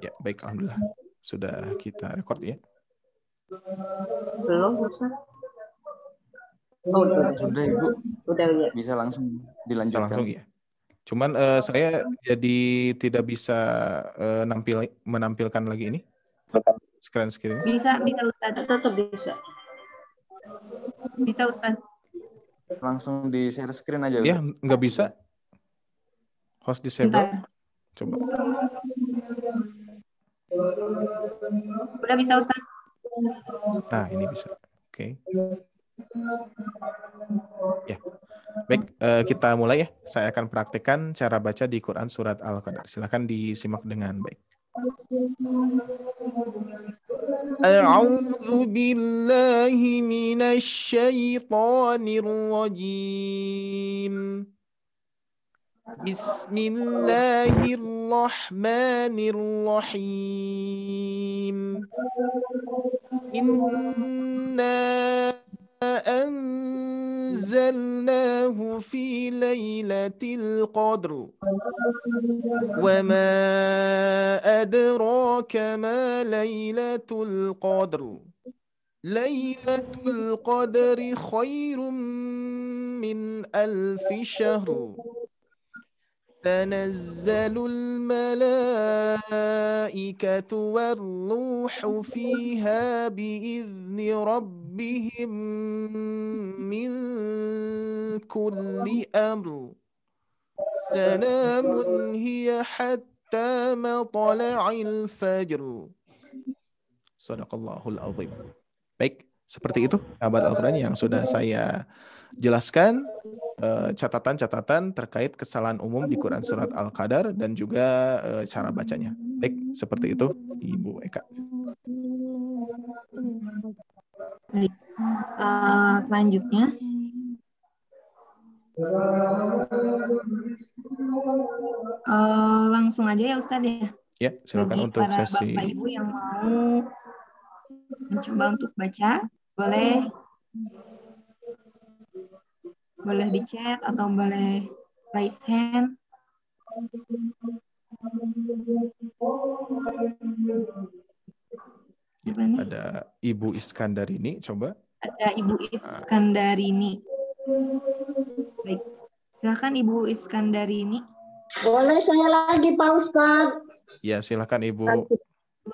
Ya, baik, alhamdulillah. Sudah kita record ya. Belum, Ustaz. Oh, Sudah, Ibu. Udah ya. Bisa langsung Bisa dilanjutkan. langsung ya. Cuman saya jadi tidak bisa menampilkan lagi ini. Screen. Bisa Ustaz. Tetap bisa. Bisa Ustaz. Langsung di share screen aja, Ya, Ustaz. nggak bisa. Host disable. Bentar. Coba. Udah bisa Ustaz. Nah, ini bisa. Oke. Ya. Baik, kita mulai ya. Saya akan praktekkan cara baca di Quran surat Al-Qadar. Silakan disimak dengan baik. A'udzu billahi minasy syaithanir rajim. Bismillahirrahmanirrahim. Inna anzalnahu fi lailatul qadr. Wa ma adraka ma lailatul qadr. Lailatul qadri khairum min alfi syahr. تنزل الملائكة والروح فيها بإذن ربهم من كل أمر سلام هي حتى مطلع الفجر. Shadaqallahul azim. Baik, seperti itu sahabat Al-Quran yang sudah saya jelaskan catatan-catatan terkait kesalahan umum di Quran surat Al-Qadar dan juga cara bacanya. Baik, seperti itu Ibu Eka. Baik. Selanjutnya langsung aja ya Ustadz ya. Ya, silakan Bagi untuk para sesi. Bapak Ibu yang mau mencoba untuk baca, boleh di chat atau boleh raise hand. Ya, ada Ibu Iskandarini, coba. Ada Ibu Iskandarini. Baik, silakan Ibu Iskandarini. Boleh saya lagi Pak Ustadz? Ya, silakan Ibu.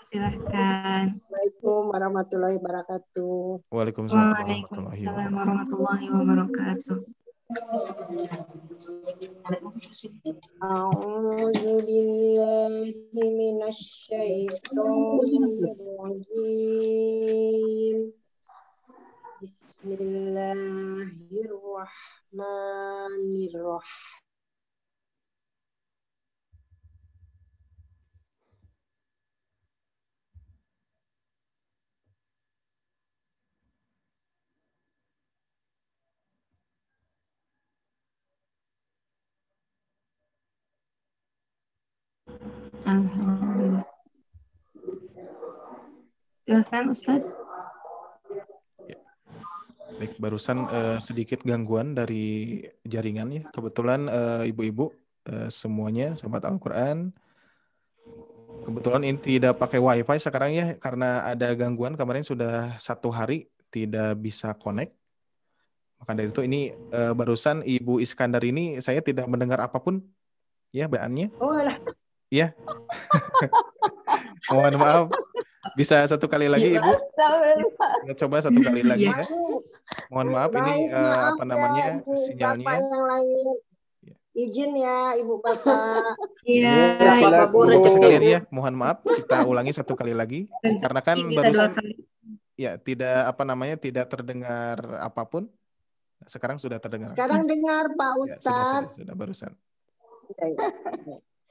Silakan. Assalamualaikum warahmatullahi wabarakatuh. Waalaikumsalam warahmatullahi wabarakatuh. A'udzu billahi minasy syaithanir rajim. Bismillahirrahmanirrahim. Alhamdulillah. Silakan Ustaz. Ya. Baik, barusan sedikit gangguan dari jaringan ya. Kebetulan ibu-ibu semuanya sahabat Al-Quran. Kebetulan ini tidak pakai WiFi sekarang ya, karena ada gangguan kemarin sudah 1 hari tidak bisa connect. Maka dari itu ini barusan Ibu Iskandar ini saya tidak mendengar apapun ya baannya. Oh, alah. Iya. Mohon maaf. Bisa 1 kali lagi Ibu? Coba 1 kali lagi ya. Mohon maaf ini apa namanya Ibu sinyalnya. Bapak yang lain. Izin ya Ibu Bapak. Iya. Sekalian ya, mohon maaf kita ulangi 1 kali lagi karena kan barusan ya tidak apa namanya tidak terdengar apapun. Sekarang sudah terdengar. Sekarang dengar Pak Ustadz. Ya, sudah barusan.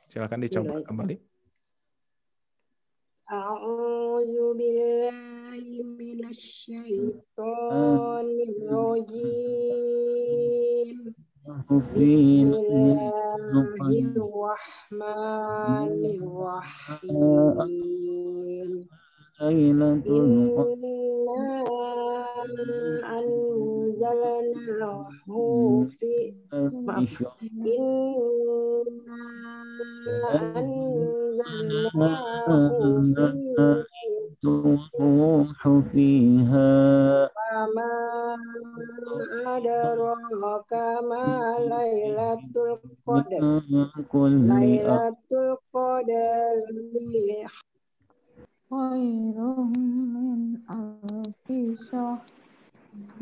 Silakan dicoba kembali. A'udzu billahi minasy syaithanir rajim. Bismillahirrahmanirrahim. Inna anzalnahu fi inna anzalnahu fi الروح فيها wama adraka ma lailatul qadar من كل lailatul qadri khairum min alfi syahr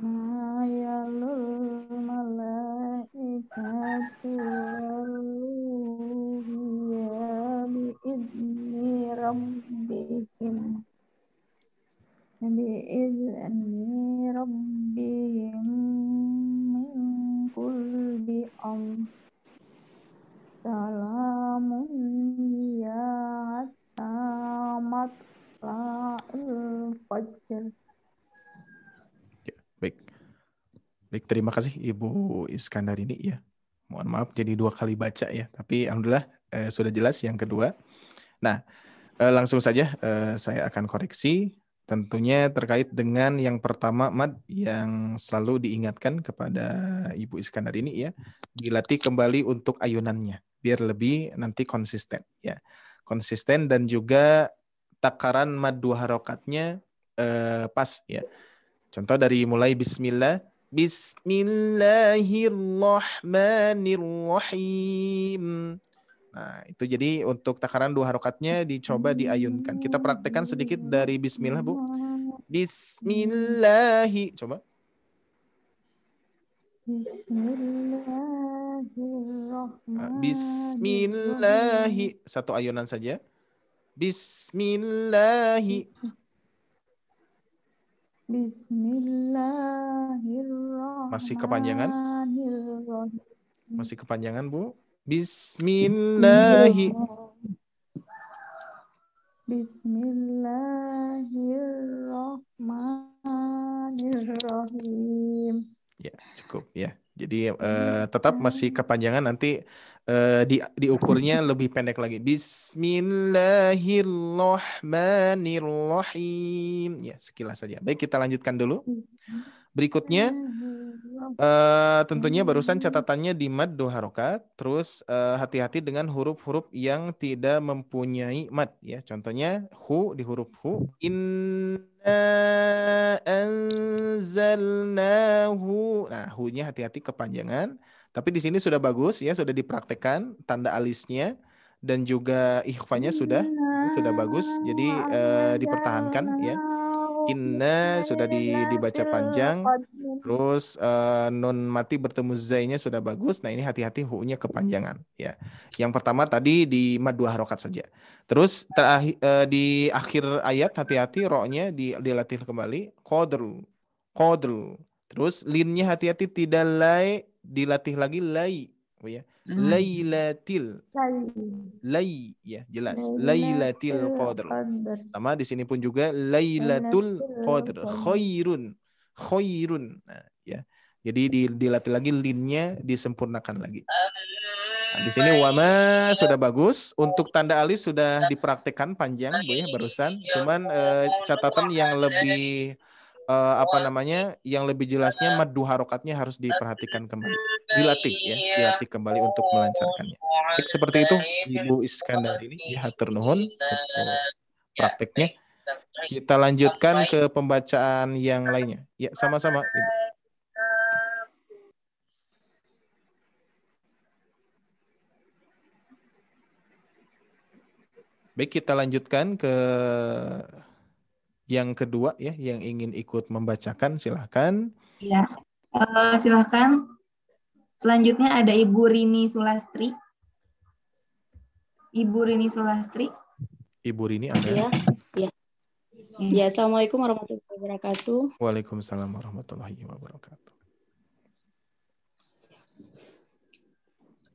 ma yalul malaikatu waruhiya biizni rabbihim min kulli amr salamun hiya hatta matla'il fajr. Ya, baik. Baik, terima kasih Ibu Iskandar ini ya. Mohon maaf jadi 2 kali baca ya, tapi alhamdulillah sudah jelas yang kedua. Nah, langsung saja saya akan koreksi. Tentunya terkait dengan yang pertama mad yang selalu diingatkan kepada Ibu Iskandar ini ya, dilatih kembali untuk ayunannya biar lebih nanti konsisten ya. Konsisten dan juga takaran mad 2 harokatnya pas ya. Contoh dari mulai bismillah, bismillahirrahmanirrahim. Nah, itu jadi untuk takaran 2 harokatnya dicoba diayunkan. Kita praktekkan sedikit dari bismillah, Bu. Bismillahi. Coba. Bismillahirrahmanirrahim. Bismillahi. Satu ayunan saja. Bismillahi. Bismillahirrahmanirrahim. Masih kepanjangan? Masih kepanjangan, Bu. Bismillahi. Bismillahirrahmanirrahim. Ya, cukup ya. Jadi tetap masih kepanjangan, nanti diukurnya lebih pendek lagi. Bismillahirrahmanirrahim. Ya, sekilas saja. Baik, kita lanjutkan dulu. Berikutnya tentunya barusan catatannya di mad 2 harokat. Terus hati-hati dengan huruf-huruf yang tidak mempunyai mad ya. Contohnya hu di huruf hu. Inna anzalnahu. Nah, hu-nya hati-hati kepanjangan. Tapi di sini sudah bagus ya, sudah dipraktekkan tanda alisnya dan juga ikhfanya sudah bagus. Jadi dipertahankan ya. Inna sudah dibaca panjang. Terus nun mati bertemu zainya sudah bagus. Nah, ini hati-hati hu-nya kepanjangan ya. Yang pertama tadi di mad 2 harokat saja. Terus di akhir ayat hati-hati ro-nya dilatih kembali. Qadru. Terus linnya hati-hati tidak dilatih lagi lai. Oh ya. Lailatil. Lai ya, jelas. Lailatil qadr. Sama di sini pun juga Lailatul Qadr. Khairun. Nah, ya. Jadi dilatih lagi linnya, disempurnakan lagi. Nah, di sini wama sudah bagus. Untuk tanda alis sudah dipraktekkan panjang, Bu ya, barusan. Cuman catatan yang lebih yang lebih jelasnya mad 2 harokatnya harus diperhatikan kembali. Dilatih kembali untuk melancarkannya. Baik, seperti itu Ibu Iskandar ini ya, hatur nuhun untuk prakteknya. Kita lanjutkan ke pembacaan yang lainnya. Ya, sama-sama Ibu. Baik, kita lanjutkan ke yang kedua ya, yang ingin ikut membacakan silahkan. Ya, silahkan. Selanjutnya ada Ibu Rini Sulastri. Ibu Rini Sulastri. Ibu Rini ada? Ya. Ya, Assalamualaikum warahmatullahi wabarakatuh. Waalaikumsalam warahmatullahi wabarakatuh.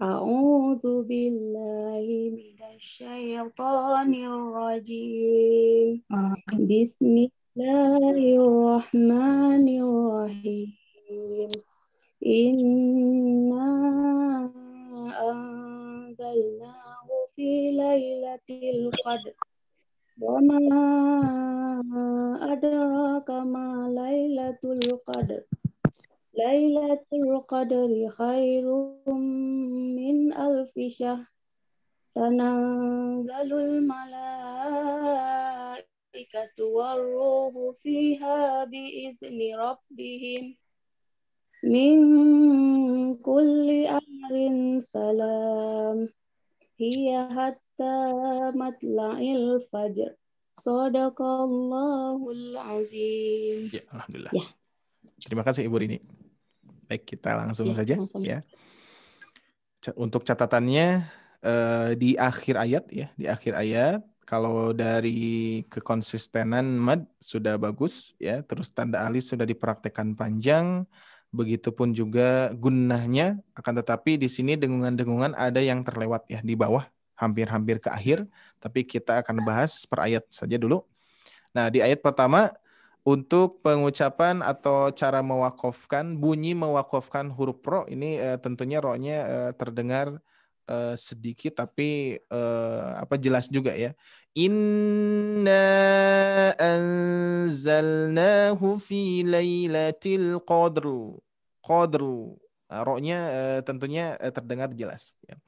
A'udzu billahi minasyaitonir rajim. Bismillahirrahmanirrahim. Inna anzalnahu fi lailatul qadr. Wa ma adraka ma lailatul qadr. Lailatul Qadri khairum min alfi syahr. Tanazzalul malaikatu warruhu fiha biizni rabbihim min kulli amrin salam. Hiya hatta matla'il fajr. Shadaqallahul azim. Ya, alhamdulillah. Ya. Terima kasih Ibu Rini. Baik, kita langsung Ya, saja sama-sama. ya. Untuk catatannya di akhir ayat ya, di akhir ayat kalau dari kekonsistenan mad sudah bagus ya, terus tanda alif sudah dipraktekkan panjang, begitupun juga gunnahnya, akan tetapi di sini dengungan-dengungan ada yang terlewat ya di bawah, hampir-hampir ke akhir, tapi kita akan bahas per ayat saja dulu. Nah, di ayat pertama untuk pengucapan atau cara mewakofkan, bunyi mewakofkan huruf ro ini tentunya ro-nya terdengar sedikit tapi jelas juga ya. Inna anzalnahu fi lailatul qadr. Qadr. Nah, ro-nya tentunya terdengar jelas ya.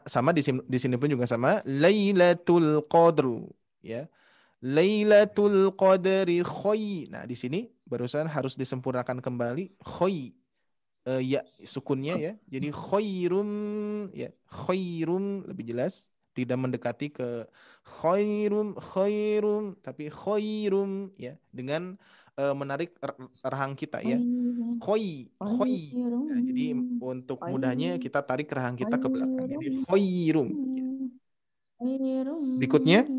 Sama di sini pun juga sama lailatul qadr ya. Lailatul Qadri khoy. Nah, di sini barusan harus disempurnakan kembali khoy. Ya sukunnya ya. Jadi khairum ya, khairum lebih jelas, tidak mendekati ke khairum tapi khairum ya dengan menarik rahang kita ya. Khoy. Nah, jadi untuk mudahnya kita tarik rahang kita ke belakang. Jadi khairum. Berikutnya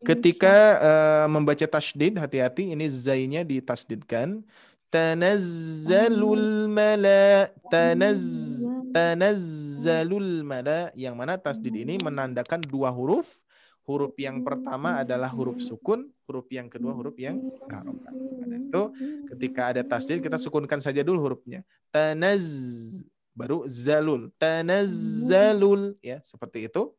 ketika membaca tasydid, hati-hati ini zainya ditasdidkan. Tanazzalul mala, yang mana tasdid ini menandakan dua huruf. Huruf yang pertama adalah huruf sukun, huruf yang kedua huruf yang harokat. Dan itu ketika ada tasdid kita sukunkan saja dulu hurufnya. Baru zalul. Tanazzalul ya, seperti itu.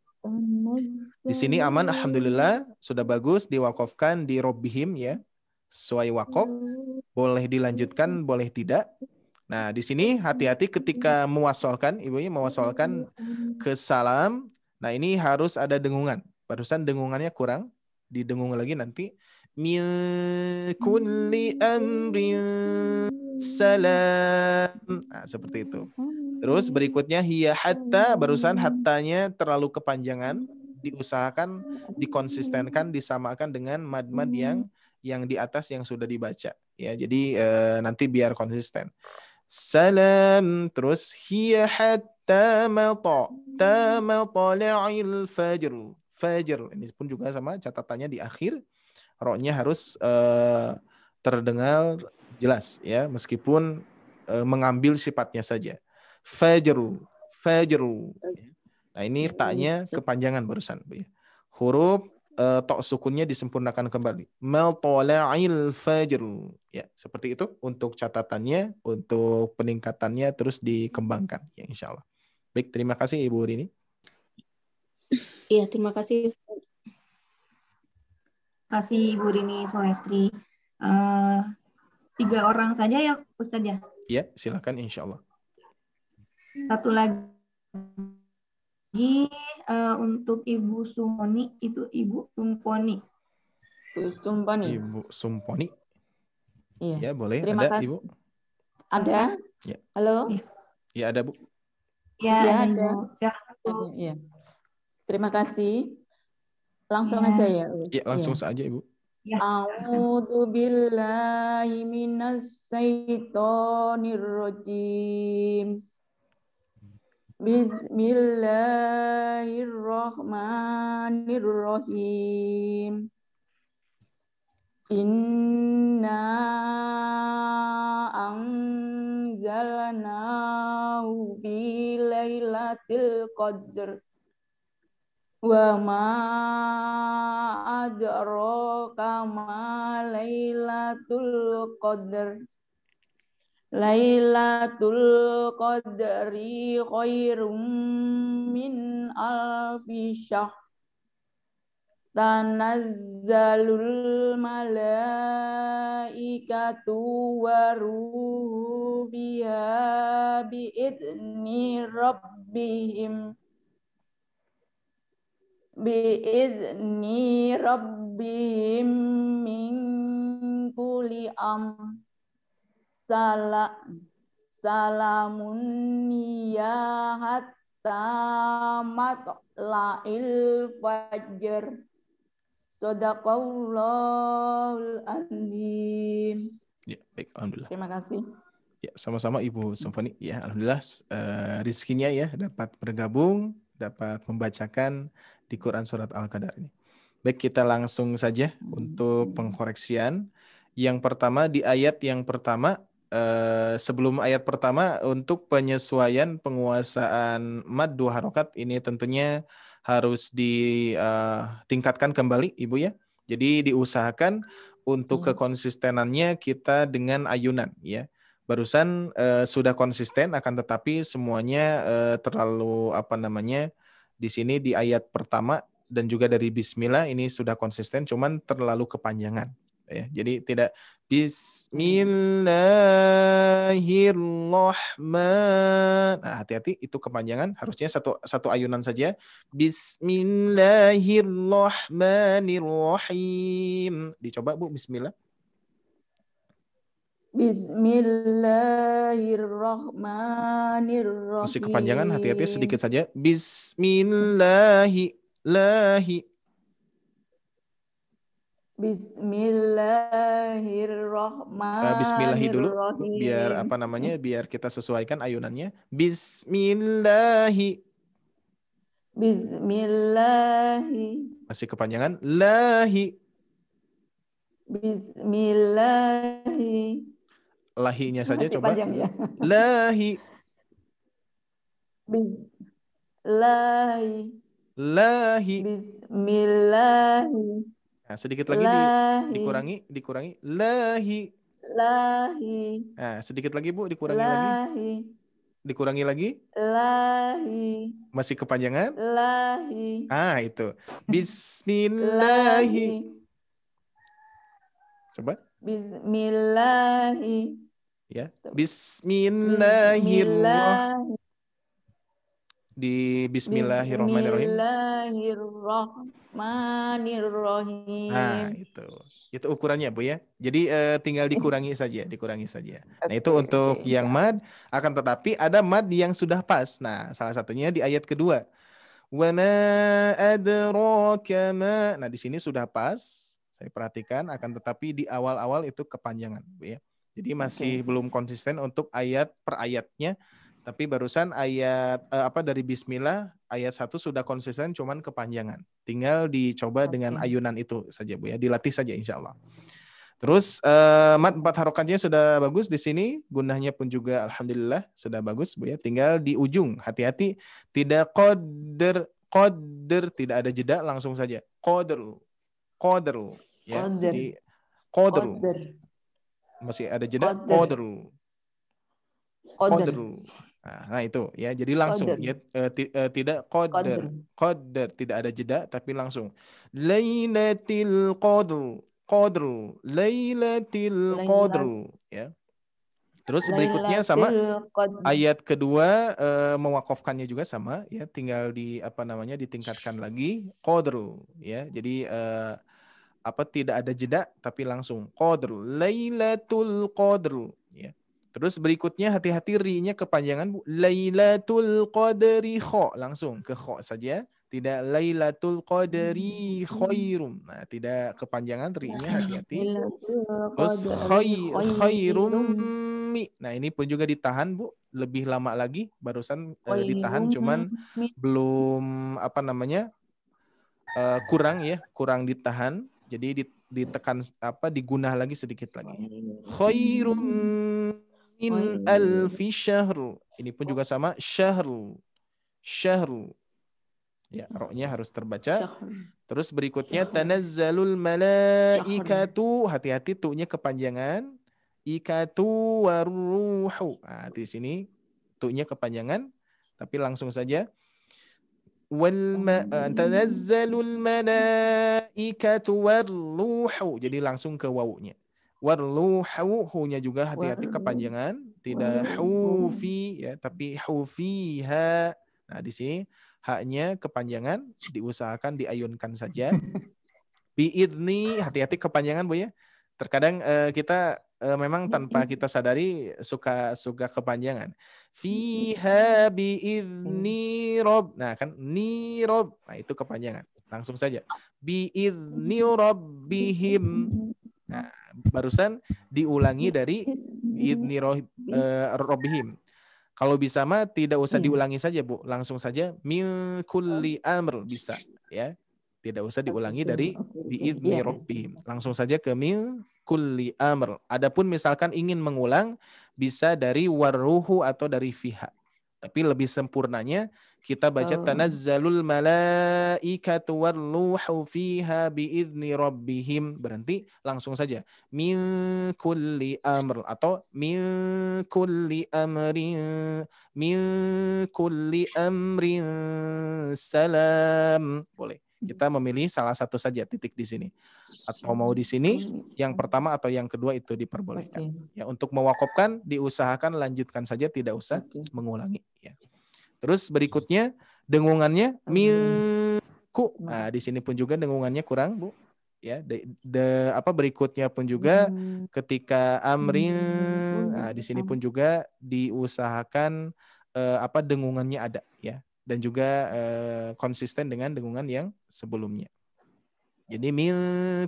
Di sini aman, alhamdulillah, sudah bagus diwakafkan di Robbihim ya, sesuai wakaf, boleh dilanjutkan, boleh tidak. Nah, di sini hati-hati ketika mewasolkan, ibunya mewasolkan ke salam. Nah, ini harus ada dengungan. Barusan dengungannya kurang, didengung lagi nanti. Min kulli amrin salam. Nah, seperti itu. Terus berikutnya hiya hatta, barusan hattanya terlalu kepanjangan, diusahakan dikonsistenkan, disamakan dengan mad-mad yang di atas yang sudah dibaca ya. Jadi nanti biar konsisten. Salam, terus hiya hatta matla'il fajr. Fajr ini pun juga sama catatannya di akhir, ro-nya harus terdengar jelas ya, meskipun mengambil sifatnya saja. Fajru. Nah, ini taknya kepanjangan barusan. Huruf tok sukunnya disempurnakan kembali. Maltola'il fajru. Ya, seperti itu untuk catatannya, untuk peningkatannya terus dikembangkan ya insyaallah. Baik, terima kasih Ibu Rini. Iya, terima kasih. Kasih Ibu Rini Solestri. 3 orang saja ya Ustadz ya. Ya, silakan insyaallah. Satu lagi untuk Ibu Sumoni, itu Ibu Sumponi. Ibu Sumponi. Iya. Ya, boleh. Terima Ada kasih. Ibu? Ada? Ya. Halo? Ya, ada Bu. Ya, Ya, ada ada. Ibu. Silakan, Bu. Iya. Terima kasih. Langsung Ya. aja ya. Ya, langsung saja Ibu. Ya. A'udzu billahi minas syaitonir rajim. Bismillahirrahmanirrahim. Inna anzalnahu fi lailatul qadr. Wa ma adraka ma lailatul qadr. Lailatul qadri khairum min alfi syahr. Tanazzalul malaikatu waruhu fiha biidni rabbihim min kulli salamun ya hatta matla'il fajr. Shadaqallahul azim. Ya, baik, alhamdulillah. Terima kasih. Ya, sama-sama Ibu Somfoni. Ya, alhamdulillah rizkinya ya dapat bergabung, dapat membacakan di Quran surat Al-Qadar ini. Baik, kita langsung saja untuk pengkoreksian. Yang pertama di ayat yang pertama, sebelum ayat pertama untuk penyesuaian penguasaan mad 2 harokat ini tentunya harus ditingkatkan kembali Ibu ya. Jadi diusahakan untuk kekonsistenannya kita dengan ayunan ya. Barusan sudah konsisten akan tetapi semuanya terlalu di sini di ayat pertama dan juga dari bismillah ini sudah konsisten cuman terlalu kepanjangan ya. Jadi tidak Bismillahirrahmanirrahim. Nah, hati-hati itu kepanjangan, harusnya satu ayunan saja. Bismillahirrahmanirrahim. Dicoba Bu, bismillah. Bismillahirrahmanirrahim. Masih kepanjangan, hati-hati sedikit saja. Bismillahirrahmanirrahim. Bismillahi dulu biar biar kita sesuaikan ayunannya. Bismillahi. Masih kepanjangan lahi. Bismillahi. Lahinya saja masih coba. Ya. Lahi. Lahi. Bismillahi. Nah, sedikit lagi dikurangi. Lahi. Nah, sedikit lagi Bu, dikurangi lagi. Dikurangi lagi. Lahi. Masih kepanjangan. Lahi. Ah, itu. Bismillahi. Coba. Bismillahi. Ya. Bismillahirrahmanirrahim. Di Bismillahirrahmanirrahim. Bismillahirrahmanirrahim. Nah, itu ukurannya Bu ya. Jadi tinggal dikurangi saja. Nah, itu untuk yang mad, akan tetapi ada mad yang sudah pas. Nah, salah satunya di ayat kedua. Wa ma adraka ma. Nah, di sini sudah pas. Saya perhatikan, akan tetapi di awal-awal itu kepanjangan, Bu ya. Jadi masih belum konsisten untuk ayat per ayatnya. Tapi barusan ayat dari bismillah ayat 1 sudah konsisten cuman kepanjangan. Tinggal dicoba dengan ayunan itu saja Bu ya, dilatih saja insyaallah. Terus mad 4 harokatnya sudah bagus di sini, gunahnya pun juga alhamdulillah sudah bagus Bu ya. Tinggal di ujung, hati-hati tidak qadr tidak ada jeda, langsung saja. Qadr ya. Jadi qadr. Masih ada jeda qadr. Nah, itu ya, jadi langsung ya, tidak qadar tidak ada jeda tapi langsung lailatul qadr ya. Terus berikutnya sama ayat kedua mewakafkannya juga sama ya, tinggal ditingkatkan lagi qadr ya. Jadi tidak ada jeda tapi langsung qadr lailatul qadr ya. Terus berikutnya hati-hati ri-nya kepanjangan Bu. Lailatul qadri kha, langsung ke kha saja, tidak lailatul qadri khairum. Nah, tidak kepanjangan ri-nya, hati-hati. Terus khairum mi. Nah, ini pun juga ditahan Bu, lebih lama lagi, barusan ditahan cuman belum kurang ditahan. Jadi ditekan digunah lagi sedikit lagi. Khairum min alfi syahr. Ini pun juga sama, syahru. Ya, roknya harus terbaca. Terus berikutnya tanazzalul malaikatu, hati-hati tu'nya kepanjangan. Ikatu waruhu. Nah, di sini tu'nya kepanjangan, tapi langsung saja. tanazzalul malaikatu warruhu. Jadi langsung ke wawunya. Warruhu, hu-nya juga hati-hati kepanjangan, tidak hufi ya, tapi hufiha. Nah, di sini haknya kepanjangan diusahakan diayunkan saja. Biidni, hati-hati kepanjangan Bu ya. Terkadang kita memang tanpa kita sadari suka kepanjangan. Fiha biidni rob. Nah kan ni rob. Nah itu kepanjangan. Langsung saja. Biidni rabbihim. Nah barusan diulangi dari biidni rabbihim. Kalau bisa mah tidak usah diulangi saja Bu. Langsung saja min kulli amr bisa ya. Tidak usah diulangi dari biidni rabbihim. Langsung saja ke min kulli amr. Adapun misalkan ingin mengulang bisa dari warruhu atau dari fiha. Tapi lebih sempurnanya kita baca tanazzalul malaikatu warruhu fiha biidni rabbihim. Berhenti langsung saja min kulli amr atau min kulli amrin salam. Boleh. Kita memilih salah satu saja titik di sini. Atau mau di sini, yang pertama atau yang kedua itu diperbolehkan. Ya, untuk mewakofkan diusahakan lanjutkan saja, tidak usah mengulangi. Ya. Terus berikutnya dengungannya milku. Nah, di sini pun juga dengungannya kurang, Bu. Ya, berikutnya pun juga ketika amrin, nah, di sini pun juga diusahakan dengungannya ada, ya. Dan juga konsisten dengan dengungan yang sebelumnya. Jadi min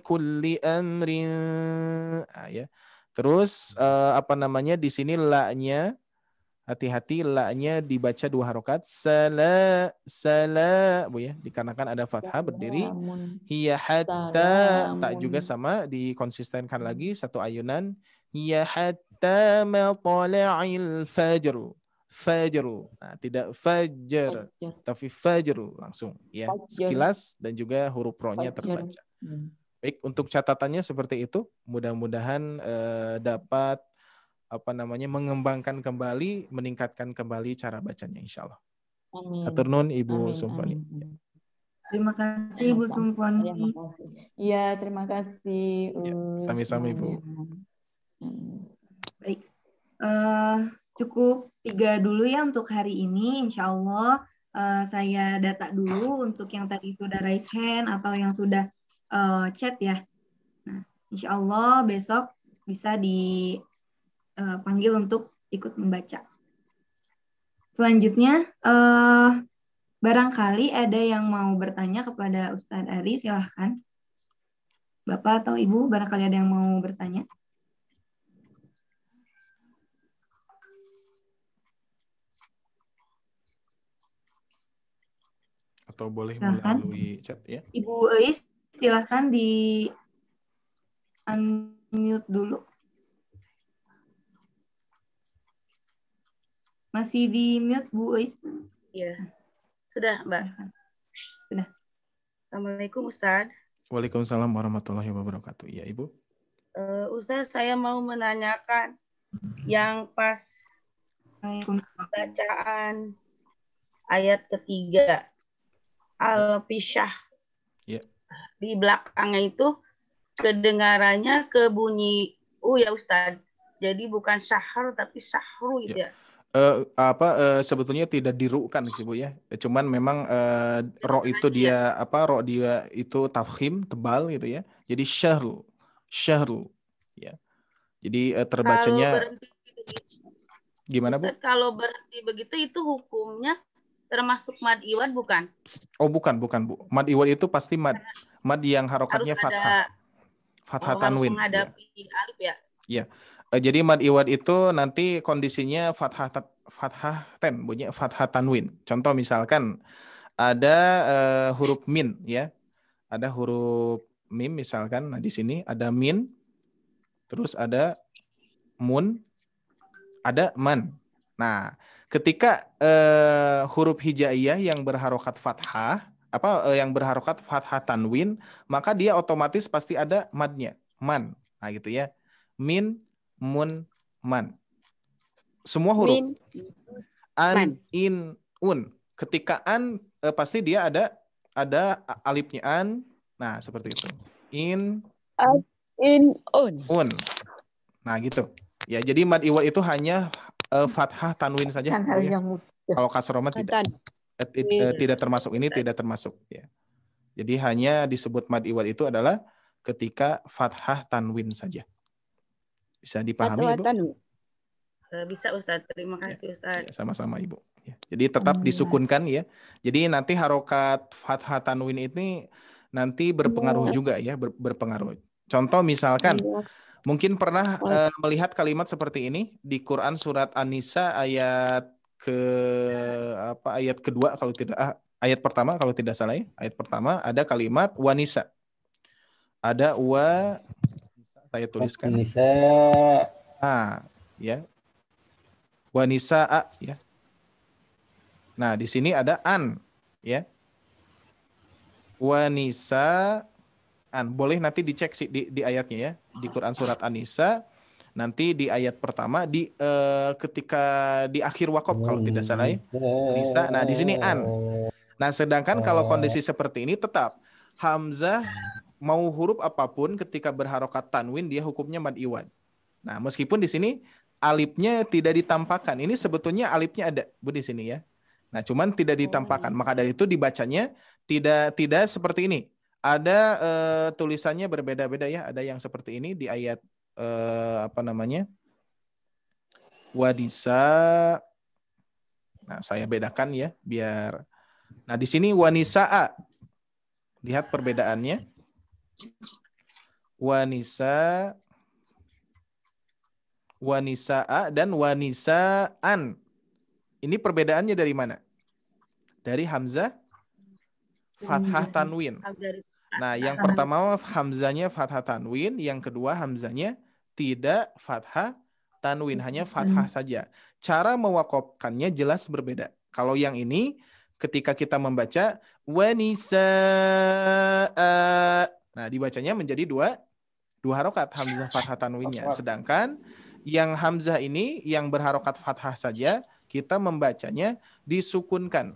kulli amrin, ya. Terus di sini la-nya hati-hati, la-nya dibaca 2 harokat. Sala Bu ya, dikarenakan ada fathah berdiri. Hiya hatta, tak juga sama dikonsistenkan lagi satu ayunan. Hiya hatta matla'il fajr. Fajru. Nah, tidak fajar, tapi fajru langsung ya. Sekilas dan juga huruf ro-nya terbaca. Baik, untuk catatannya seperti itu. Mudah-mudahan dapat mengembangkan kembali, meningkatkan kembali cara bacanya insyaallah. Hatur nuhun Ibu Sumpani. Terima kasih Ibu Sumpani. Iya, terima kasih. Ya, sami-sami Ibu. Baik. Cukup 3 dulu ya untuk hari ini. Insya Allah saya data dulu untuk yang tadi sudah raise hand atau yang sudah chat ya. Nah, insya Allah besok bisa dipanggil untuk ikut membaca. Selanjutnya, barangkali ada yang mau bertanya kepada Ustadz Ari, silahkan. Bapak atau Ibu, barangkali ada yang mau bertanya. Atau boleh silahkan melalui chat ya. Ibu Eis, silahkan di unmute dulu. Masih di mute Bu Eis? Iya. Sudah, Mbak. Sudah. Assalamualaikum Ustadz. Waalaikumsalam warahmatullahi wabarakatuh. Iya, Ibu. Ustadz, saya mau menanyakan yang pas bacaan ayat ketiga. Al-Fisyah. Ya. Di belakangnya itu kedengarannya ke bunyi ya Ustaz. Jadi bukan syahar tapi syahru gitu ya. Sebetulnya tidak dirukan sih Bu ya. Cuman memang ro itu dia ro dia itu tafkhim tebal gitu ya. Jadi syahru ya. Jadi terbacanya gimana Bu? Kalau berhenti begitu itu hukumnya termasuk mad iwad bukan? Oh bukan Bu. Mad iwad itu pasti mad yang harokatnya fathah. Fathah tanwin. Harus menghadapi alif ya? Iya. Jadi mad iwad itu nanti kondisinya fathah bunyinya fathah tanwin. Contoh misalkan ada huruf min ya. Ada huruf mim misalkan. Nah di sini ada min, terus ada mun, ada man. Nah, ketika huruf hijaiyah yang berharokat fathah, yang berharokat fathah tanwin, maka dia otomatis pasti ada madnya, man. Nah, gitu ya. Min, mun, man. Semua huruf. Min, an, man. in, un. Ketika an pasti dia ada alifnya an. Nah, seperti itu. In, un. Nah, gitu. Ya, jadi mad iwad itu hanya fathah tanwin saja. Kan harus ya. yang mudah. Kalau kasroh mah tidak. Tidak termasuk ini, tidak termasuk. Ya. Jadi hanya disebut mad iwad itu adalah ketika fathah tanwin saja. Bisa dipahami, Ibu? Bisa Ustaz. Terima kasih Ustaz. Ya, sama-sama Ibu. Ya. Jadi tetap disukunkan ya. Jadi nanti harokat fathah tanwin ini nanti berpengaruh juga ya, berpengaruh. Contoh misalkan mungkin pernah melihat kalimat seperti ini di Quran surat An-Nisa ayat ayat kedua kalau tidak ayat pertama kalau tidak salah ya. Ayat pertama ada kalimat wanisa. Ada saya tuliskan. Ya. Wanisa ya. Nah, di sini ada an ya. Wanisa an. Boleh nanti dicek sih di ayatnya ya. Di Quran surat An-Nisa nanti di ayat pertama ketika di akhir wakaf kalau tidak salah ya. Nisa. Nah, di sini an. Nah, sedangkan kalau kondisi seperti ini tetap hamzah mau huruf apapun ketika berharokat tanwin dia hukumnya mad iwad. Nah, meskipun di sini alifnya tidak ditampakkan. Ini sebetulnya alifnya ada, Bu, di sini ya. Nah, cuman tidak ditampakkan. Maka dari itu dibacanya tidak seperti ini. Ada tulisannya berbeda-beda ya. Ada yang seperti ini di ayat Wadisa. Nah, saya bedakan ya biar. Nah, di sini wanisa'a. Lihat perbedaannya. Wanisa'a dan wanisa'an. Ini perbedaannya dari mana? Dari hamzah fathah tanwin. Nah, yang pertama hamzanya fathah tanwin, yang kedua hamzanya tidak fathah tanwin, hanya fathah saja. Cara mewakofkannya jelas berbeda. Kalau yang ini ketika kita membaca wanisa'a, nah dibacanya menjadi dua harokat hamzah fathah tanwinnya. Sedangkan yang hamzah ini yang berharokat fathah saja kita membacanya disukunkan.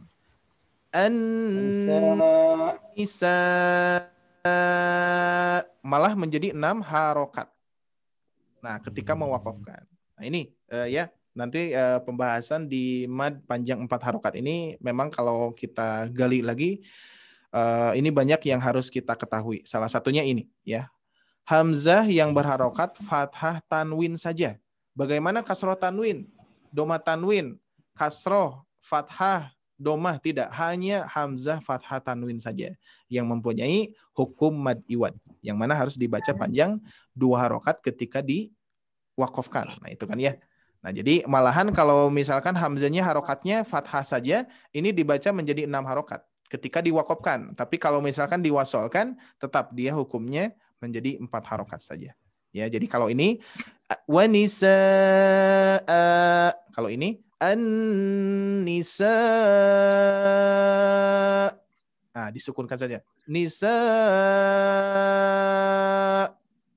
An-nisa malah menjadi 6 harokat. Nah, ketika mewakafkan. Nah, ini ya nanti pembahasan di mad panjang 4 harokat ini memang kalau kita gali lagi ini banyak yang harus kita ketahui. Salah satunya ini ya. Hamzah yang berharokat fathah tanwin saja. Bagaimana kasroh tanwin? Domah tanwin, kasroh, fathah, domah tidak. Hanya hamzah fathah tanwin saja yang mempunyai hukum mad iwad. Yang mana harus dibaca panjang 2 harokat ketika diwakafkan. Nah itu kan ya. Nah jadi malahan kalau misalkan hamzahnya harokatnya fathah saja, ini dibaca menjadi 6 harokat ketika diwakafkan. Tapi kalau misalkan diwasolkan, tetap dia hukumnya menjadi 4 harokat saja. Ya, jadi kalau ini wanisa, kalau ini an-nisa, nah disukunkan saja. Nisa,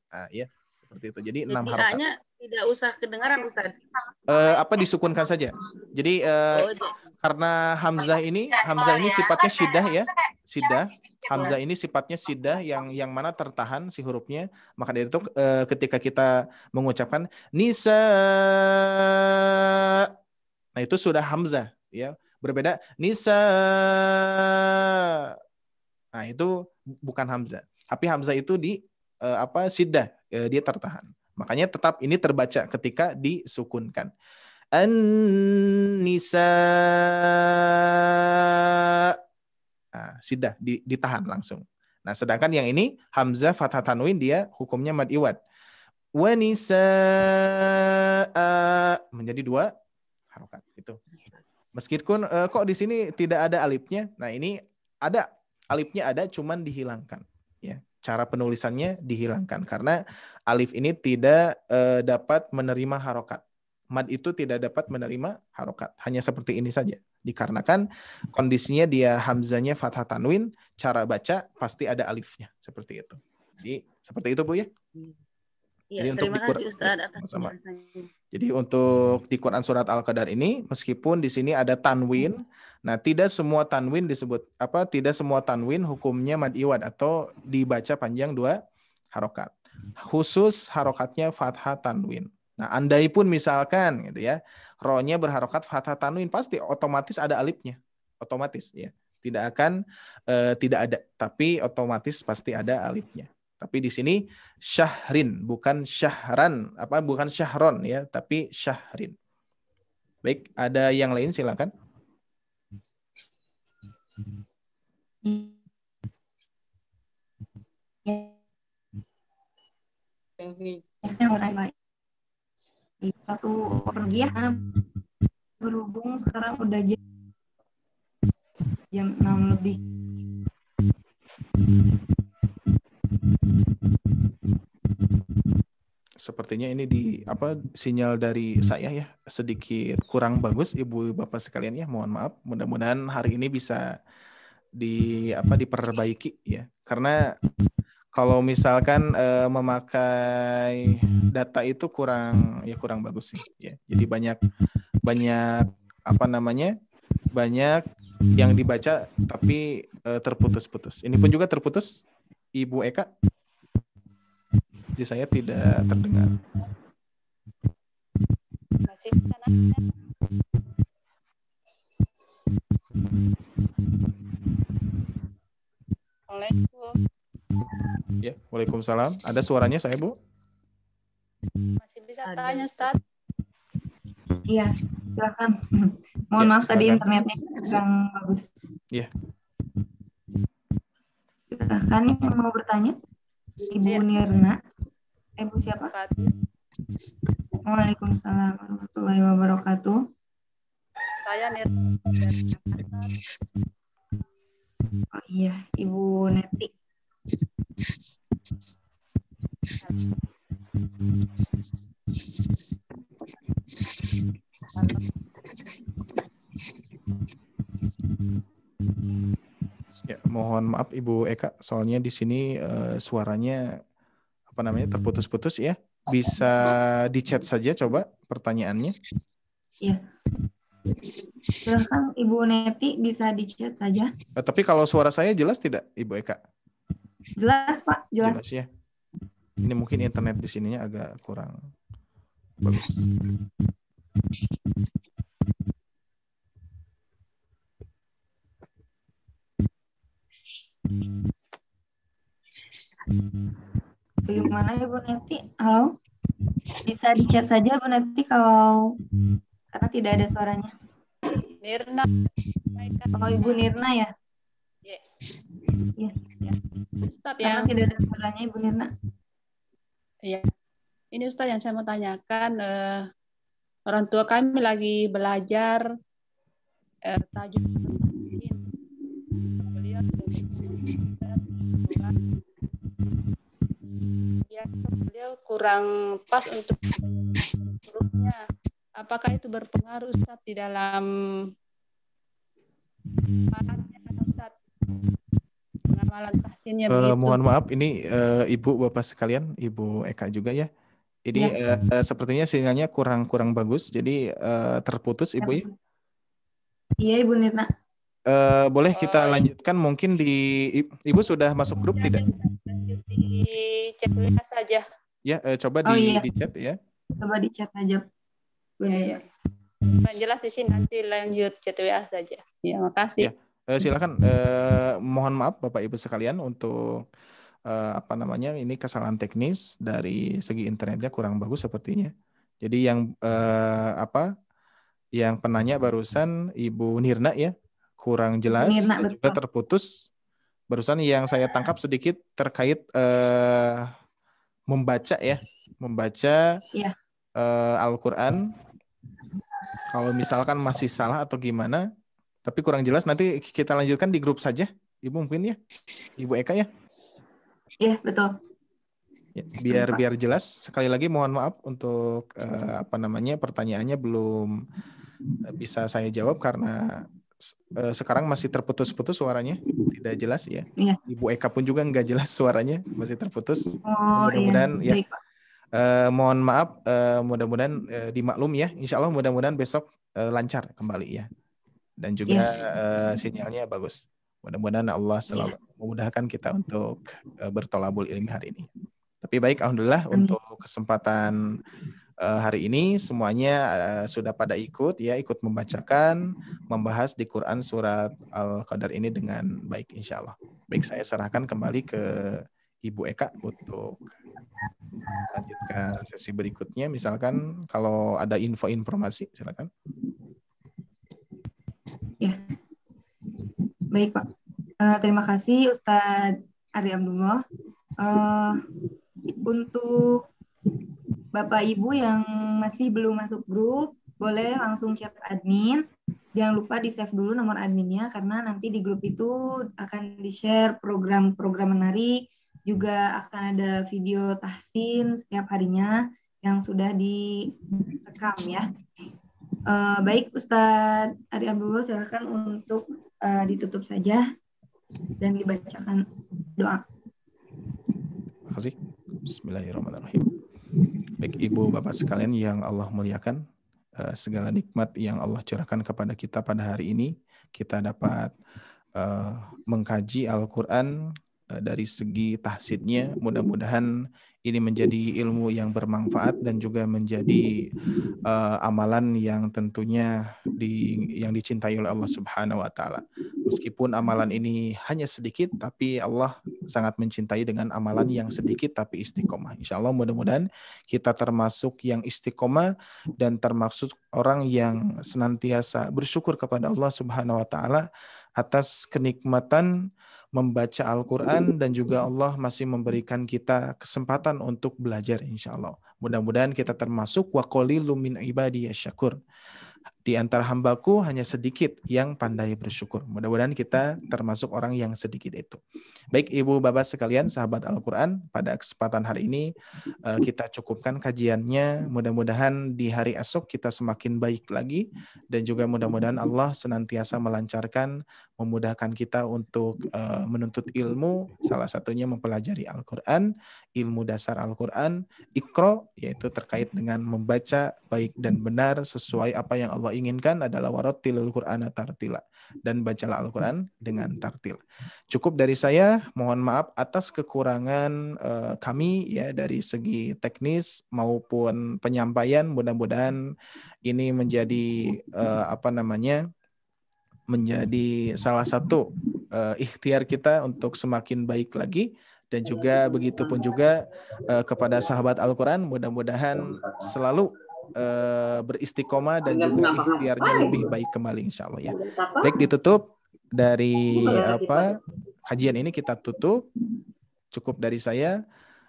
nah ya seperti itu. Jadi 6 harokat. Tidak usah kedengaran Ustaz. Disukunkan saja. Jadi karena hamzah ini sifatnya syiddah ya, syiddah. Hamzah ini sifatnya syiddah yang mana tertahan si hurufnya. Maka dari itu ketika kita mengucapkan nisa, nah itu sudah hamzah ya. Berbeda nisa. Nah itu bukan hamzah. Tapi hamzah itu di syiddah, dia tertahan. Makanya tetap ini terbaca ketika disukunkan. An-nisa. Nah, sidah ditahan langsung. Nah, sedangkan yang ini hamzah fathah tanwin dia hukumnya mad iwad. Wa nisa menjadi 2 harokat itu. Meskipun kok di sini tidak ada alifnya. Nah, ini ada alifnya cuman dihilangkan ya. Cara penulisannya dihilangkan karena alif ini tidak dapat menerima harokat. Mad itu tidak dapat menerima harokat. Hanya seperti ini saja. Dikarenakan kondisinya dia hamzanya fathah tanwin, cara baca pasti ada alifnya. Seperti itu. Jadi seperti itu Bu ya. Jadi Ya, untuk terima di Quran, kasih Ustadz atas sama-sama. penjelasannya. Jadi untuk di Quran surat Al-Qadar ini, meskipun di sini ada tanwin, nah tidak semua tanwin disebut tidak semua tanwin hukumnya mad iwad atau dibaca panjang 2 harokat. Khusus harokatnya fathah tanwin. Nah, andai pun misalkan gitu ya, ro-nya berharokat fathah tanwin, pasti otomatis ada alifnya. Otomatis ya. Tidak akan tidak ada, tapi otomatis pasti ada alifnya. Tapi di sini syahrin, bukan syahran, bukan syahron ya, tapi syahrin. Baik, ada yang lain silakan. Satu pergi ya, berhubung sekarang udah jam 6 lebih. Sepertinya ini sinyal dari saya ya sedikit kurang bagus Ibu Bapak sekalian ya, mohon maaf. Mudah-mudahan hari ini bisa diperbaiki ya. Karena kalau misalkan memakai data itu kurang bagus sih ya. Jadi banyak banyak yang dibaca tapi terputus-putus. Ini pun juga terputus Ibu Eka. Jadi saya tidak terdengar. Masih di sana. Assalamualaikum. Ya, waalaikumsalam. Ada suaranya saya, Bu? Masih bisa tanya, Ustaz? Iya, silakan. Mohon maaf tadi internetnya kurang bagus. Iya. Silakan yang mau bertanya. Ibu Nirna. Ibu siapa? Waalaikumsalam warahmatullahi wabarakatuh. Saya Nirna. Oh iya, Ibu Neti. Ya, mohon maaf Ibu Eka, soalnya di sini suaranya terputus-putus ya. Bisa di chat saja coba pertanyaannya. Iya. Silahkan Ibu Neti bisa di chat saja. Tapi kalau suara saya jelas tidak Ibu Eka? Jelas Pak, jelas. Jelas ya. Ini mungkin internet di sininya agak kurang bagus. Bagaimana Ibu Neti? Halo? Bisa di chat saja Bu Neti karena tidak ada suaranya. Nirna. Oh Ibu Nirna ya? Iya. Ya. Ustaz Karena yang tidak ada suaranya Ibu Nirna. Iya. Ini Ustaz yang saya mau tanyakan, orang tua kami lagi belajar tajwid. Beliau kurang pas untuk hurufnya. Apakah itu berpengaruh Ustaz di dalam pengamalan tahsinnya begitu? Mohon maaf, ini Ibu Bapak sekalian, Ibu Eka juga ya. Ini sepertinya sinyalnya kurang bagus, jadi terputus Ibu ya. Iya Ibu Nirna. Boleh kita lanjutkan mungkin Ibu sudah masuk grup tidak? Di chat WA saja. Ya, coba di chat ya. Coba di chat saja. Iya. Jelas di sini nanti lanjut chat WA saja. Ya, makasih. Ya, silakan. Mohon maaf Bapak Ibu sekalian untuk ini kesalahan teknis dari segi internetnya kurang bagus sepertinya. Jadi yang penanya barusan Ibu Nirna ya, kurang jelas dan juga terputus. Barusan yang saya tangkap sedikit terkait membaca Al-Quran. Kalau misalkan masih salah atau gimana, tapi kurang jelas, nanti kita lanjutkan di grup saja, Ibu mungkin ya, Ibu Eka ya. Iya betul. Ya, biar jelas. Sekali lagi mohon maaf untuk pertanyaannya belum bisa saya jawab karena sekarang masih terputus-putus suaranya, tidak jelas ya. Iya. Ibu Eka pun juga nggak jelas suaranya, masih terputus. Oh, Mudah-mudahan iya. Mohon maaf, mudah-mudahan dimaklum ya. Insya Allah mudah-mudahan besok lancar kembali ya. Dan juga sinyalnya bagus. Mudah-mudahan Allah selalu memudahkan kita untuk bertolabul ilmi hari ini. Tapi baik, alhamdulillah untuk kesempatan hari ini semuanya sudah pada ikut membacakan, membahas di Quran surat Al-Qadar ini dengan baik insya Allah. Baik, saya serahkan kembali ke Ibu Eka untuk lanjutkan sesi berikutnya. Misalkan kalau ada informasi, silakan. Ya, baik Pak. Terima kasih Ustadz Ari Abdullah. Untuk Bapak Ibu yang masih belum masuk grup, boleh langsung chat admin. Jangan lupa di-save dulu nomor adminnya, karena nanti di grup itu akan di-share program-program menarik, juga akan ada video tahsin setiap harinya yang sudah direkam ya. Baik, Ustadz Ari Abdullah, silakan untuk ditutup saja dan dibacakan doa. Terima kasih. Bismillahirrahmanirrahim. Baik Ibu Bapak sekalian yang Allah muliakan, segala nikmat yang Allah curahkan kepada kita pada hari ini, kita dapat mengkaji Al-Quran dari segi tahsidnya. Mudah-mudahan ini menjadi ilmu yang bermanfaat dan juga menjadi amalan yang tentunya yang dicintai oleh Allah Subhanahu wa taala. Meskipun amalan ini hanya sedikit, tapi Allah sangat mencintai dengan amalan yang sedikit tapi istiqomah. Insya Allah mudah-mudahan kita termasuk yang istiqomah dan termasuk orang yang senantiasa bersyukur kepada Allah Subhanahu wa taala atas kenikmatan membaca Al-Quran, dan juga Allah masih memberikan kita kesempatan untuk belajar insya Allah. Mudah-mudahan kita termasuk wa qalilum min ibadiyasy syakur. Di antara hambaku hanya sedikit yang pandai bersyukur. Mudah-mudahan kita termasuk orang yang sedikit itu. Baik Ibu Bapak sekalian, sahabat Al-Quran, pada kesempatan hari ini kita cukupkan kajiannya. Mudah-mudahan di hari esok kita semakin baik lagi, dan juga mudah-mudahan Allah senantiasa melancarkan, memudahkan kita untuk menuntut ilmu, salah satunya mempelajari Al-Quran, ilmu dasar Al-Quran, Iqra, yaitu terkait dengan membaca baik dan benar sesuai apa yang Allah inginkan adalah warattilil Qur'ana tartila, dan bacalah Al-Quran dengan tartil. Cukup dari saya, mohon maaf atas kekurangan kami ya dari segi teknis maupun penyampaian. Mudah-mudahan ini menjadi menjadi salah satu ikhtiar kita untuk semakin baik lagi, dan juga begitupun juga kepada sahabat Al-Quran, mudah-mudahan selalu beristiqomah dan juga ikhtiarnya lebih baik kembali insya Allah ya. Baik, ditutup dari kajian ini, kita tutup. Cukup dari saya.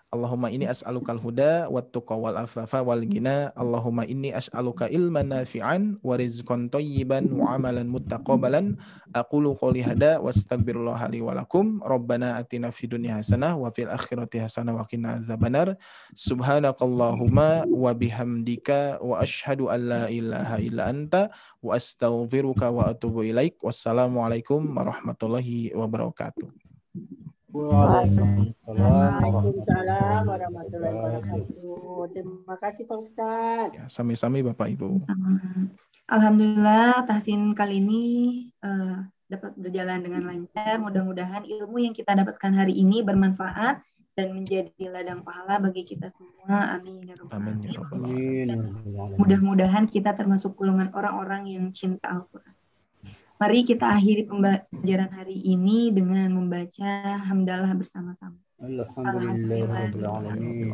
Allahumma inni as'alukal huda wat tuqa wal afafa wal ghina. Allahumma inni as'aluka ilman nafi'an wa rizqan thayyiban wa amalan muttaqabbalan. Aqulu qouli hada wastaghfirullah li wa lakum. Rabbana atina fid dunya hasanah wa fil akhirati hasanah wa qina adzabannar. Subhanakallahumma wa bihamdika wa asyhadu an la ilaha illa anta wa astaghfiruka wa atubu ilaik. Wassalamualaikum warahmatullahi wabarakatuh. Waalaikumsalam warahmatullahi wabarakatuh. Terima kasih Pak Ustadz. Ya, sami-sami Bapak Ibu. Alhamdulillah tahsin kali ini dapat berjalan dengan lancar. Mudah-mudahan ilmu yang kita dapatkan hari ini bermanfaat dan menjadi ladang pahala bagi kita semua. Amin ya rabbal alamin. Mudah-mudahan kita termasuk golongan orang-orang yang cinta Al-Quran. Mari kita akhiri pembelajaran hari ini dengan membaca hamdalah bersama-sama. Alhamdulillahirabbil alamin.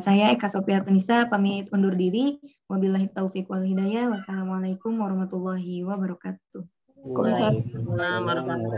Saya Eka Sofia Tunisa pamit undur diri. Wabillahi taufiq wal hidayah. Wassalamualaikum warahmatullahi wabarakatuh. Waalaikumsalam warahmatullahi wabarakatuh.